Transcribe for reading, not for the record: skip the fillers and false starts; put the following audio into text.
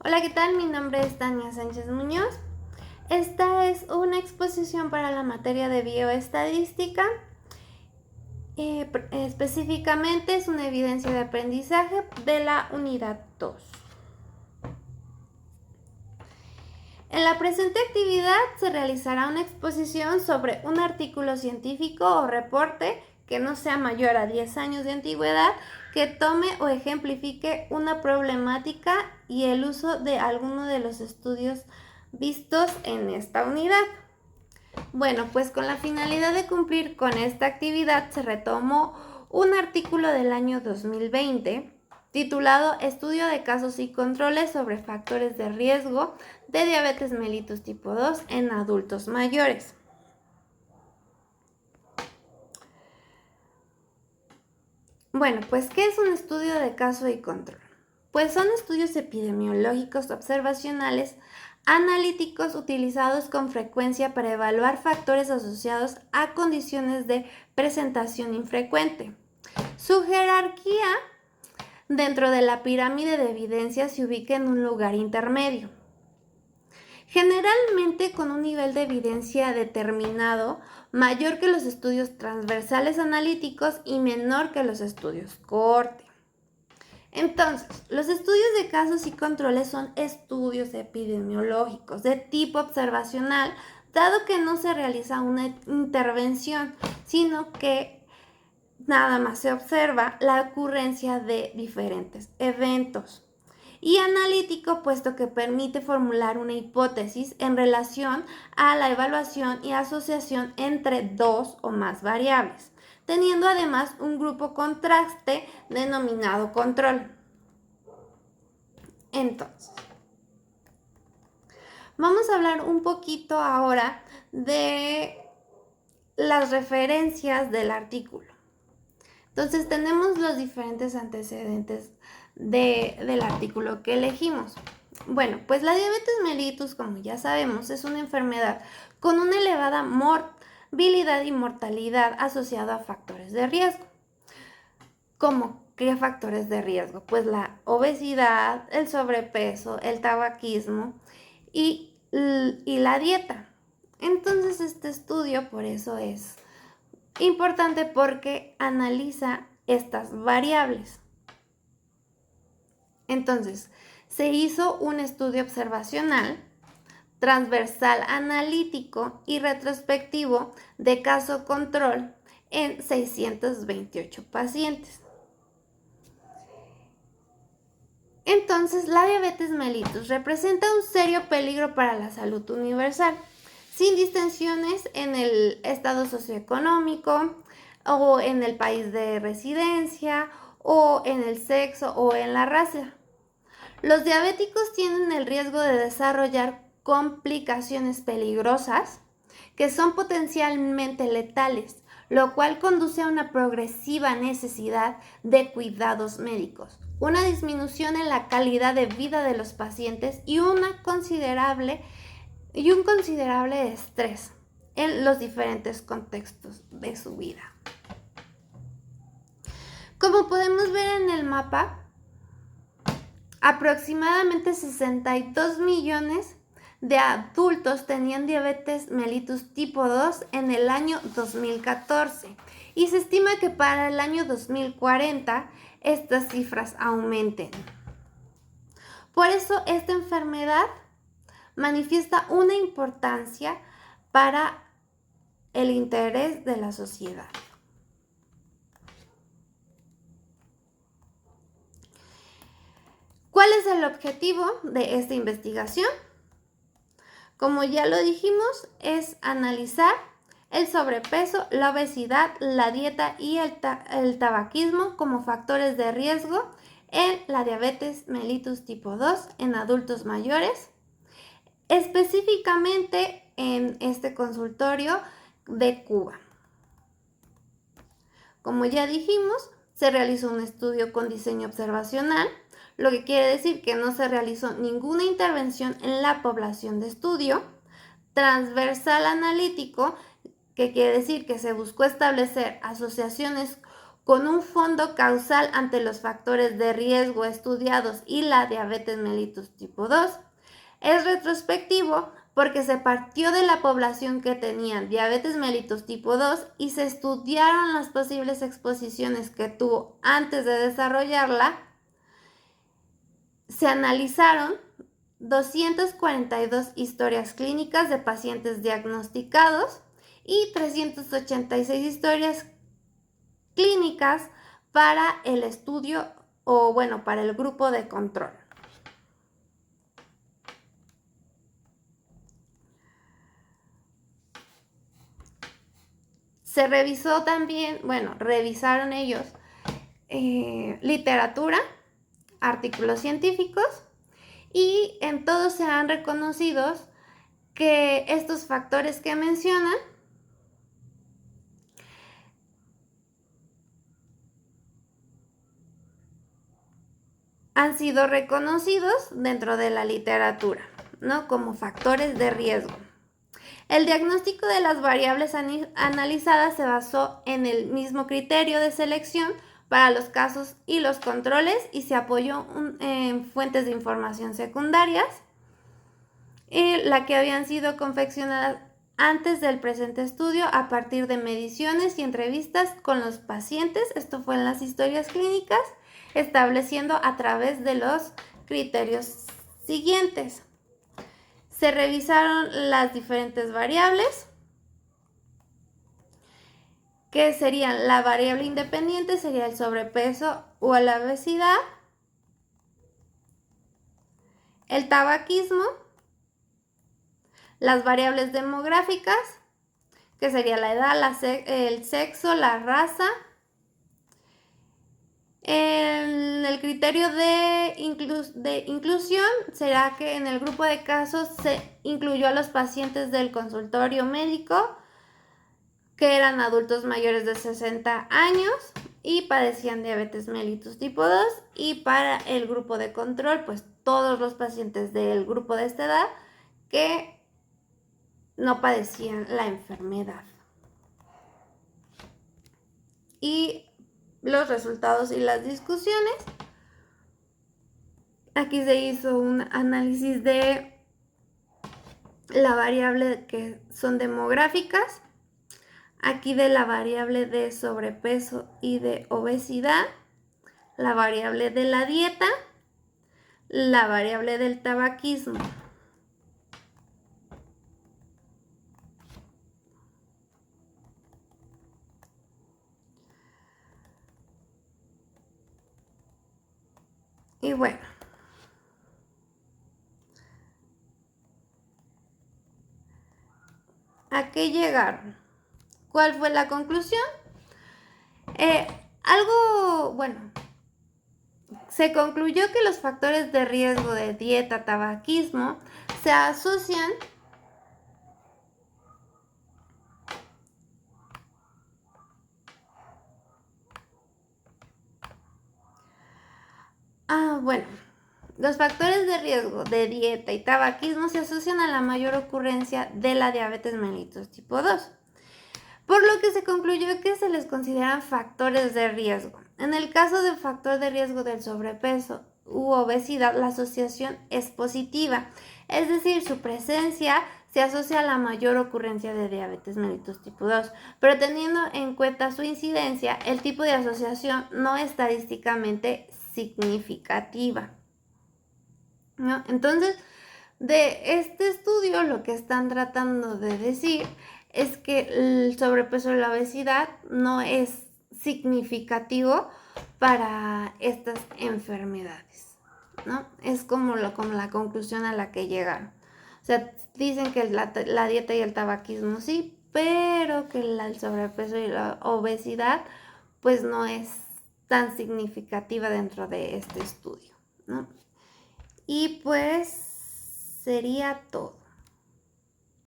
Hola, ¿qué tal? Mi nombre es Tania Sánchez Muñoz. Esta es una exposición para la materia de bioestadística. Específicamente es una evidencia de aprendizaje de la unidad 2. En la presente actividad se realizará una exposición sobre un artículo científico o reporte que no sea mayor a 10 años de antigüedad, que tome o ejemplifique una problemática y el uso de alguno de los estudios vistos en esta unidad. Bueno, pues con la finalidad de cumplir con esta actividad se retomó un artículo del año 2020 titulado Estudio de casos y controles sobre factores de riesgo de diabetes mellitus tipo 2 en adultos mayores. Bueno, pues ¿qué es un estudio de caso y control? Pues son estudios epidemiológicos observacionales analíticos utilizados con frecuencia para evaluar factores asociados a condiciones de presentación infrecuente. Su jerarquía dentro de la pirámide de evidencia se ubica en un lugar intermedio, generalmente con un nivel de evidencia determinado mayor que los estudios transversales analíticos y menor que los estudios cohorte. Entonces, los estudios de casos y controles son estudios epidemiológicos de tipo observacional, dado que no se realiza una intervención, sino que nada más se observa la ocurrencia de diferentes eventos. Y analítico, puesto que permite formular una hipótesis en relación a la evaluación y asociación entre dos o más variables, teniendo además un grupo contraste denominado control. Entonces, vamos a hablar un poquito ahora de las referencias del artículo. Entonces, tenemos los diferentes antecedentes del artículo que elegimos. Bueno, pues la diabetes mellitus, como ya sabemos, es una enfermedad con una elevada morbilidad y mortalidad asociada a factores de riesgo. ¿Cómo? ¿Qué factores de riesgo? Pues la obesidad, el sobrepeso, el tabaquismo y la dieta. Entonces este estudio por eso es importante porque analiza estas variables. Entonces, se hizo un estudio observacional, transversal analítico y retrospectivo de caso control en 628 pacientes. Entonces, la diabetes mellitus representa un serio peligro para la salud universal, sin distinciones en el estado socioeconómico o en el país de residencia o en el sexo o en la raza. Los diabéticos tienen el riesgo de desarrollar complicaciones peligrosas que son potencialmente letales, lo cual conduce a una progresiva necesidad de cuidados médicos, una disminución en la calidad de vida de los pacientes y un considerable estrés en los diferentes contextos de su vida. Como podemos ver en el mapa, aproximadamente 62 millones de adultos tenían diabetes mellitus tipo 2 en el año 2014 y se estima que para el año 2040 estas cifras aumenten. Por eso esta enfermedad manifiesta una importancia para el interés de la sociedad. ¿Cuál es el objetivo de esta investigación? Como ya lo dijimos, es analizar el sobrepeso, la obesidad, la dieta y el tabaquismo como factores de riesgo en la diabetes mellitus tipo 2 en adultos mayores, específicamente en este consultorio de Cuba. Como ya dijimos, se realizó un estudio con diseño observacional, lo que quiere decir que no se realizó ninguna intervención en la población de estudio, transversal analítico, que quiere decir que se buscó establecer asociaciones con un fondo causal ante los factores de riesgo estudiados y la diabetes mellitus tipo 2. Es retrospectivo porque se partió de la población que tenía diabetes mellitus tipo 2 y se estudiaron las posibles exposiciones que tuvo antes de desarrollarla. Se analizaron 242 historias clínicas de pacientes diagnosticados y 386 historias clínicas para el estudio para el grupo de control. Se revisó también, revisaron ellos literatura, artículos científicos, y en todos se han reconocido que estos factores que mencionan han sido reconocidos dentro de la literatura, ¿no? Como factores de riesgo. El diagnóstico de las variables analizadas se basó en el mismo criterio de selección para los casos y los controles y se apoyó en fuentes de información secundarias, la que habían sido confeccionadas antes del presente estudio a partir de mediciones y entrevistas con los pacientes. Esto fue en las historias clínicas, estableciendo a través de los criterios siguientes. Se revisaron las diferentes variables, que serían la variable independiente, sería el sobrepeso o la obesidad, el tabaquismo, las variables demográficas, que sería la edad, el sexo, la raza. El criterio de inclusión será que en el grupo de casos se incluyó a los pacientes del consultorio médico que eran adultos mayores de 60 años y padecían diabetes mellitus tipo 2, y para el grupo de control, pues todos los pacientes del grupo de esta edad que no padecían la enfermedad. Y los resultados y las discusiones. Aquí se hizo un análisis de la variable que son demográficas, aquí de la variable de sobrepeso y de obesidad, la variable de la dieta, la variable del tabaquismo. Y bueno, ¿a qué llegaron? ¿Cuál fue la conclusión? Se concluyó que los factores de riesgo de dieta, tabaquismo, se asocian los factores de riesgo de dieta y tabaquismo se asocian a la mayor ocurrencia de la diabetes mellitus tipo 2, por lo que se concluyó que se les consideran factores de riesgo. En el caso del factor de riesgo del sobrepeso u obesidad, la asociación es positiva, es decir, su presencia se asocia a la mayor ocurrencia de diabetes mellitus tipo 2, pero teniendo en cuenta su incidencia, el tipo de asociación no es estadísticamente significativa, ¿no? Entonces, de este estudio lo que están tratando de decir es que el sobrepeso y la obesidad no es significativo para estas enfermedades, ¿no? Es como la conclusión a la que llegaron. O sea, dicen que la dieta y el tabaquismo sí, pero que el sobrepeso y la obesidad pues no es tan significativa dentro de este estudio, ¿no? Y pues sería todo.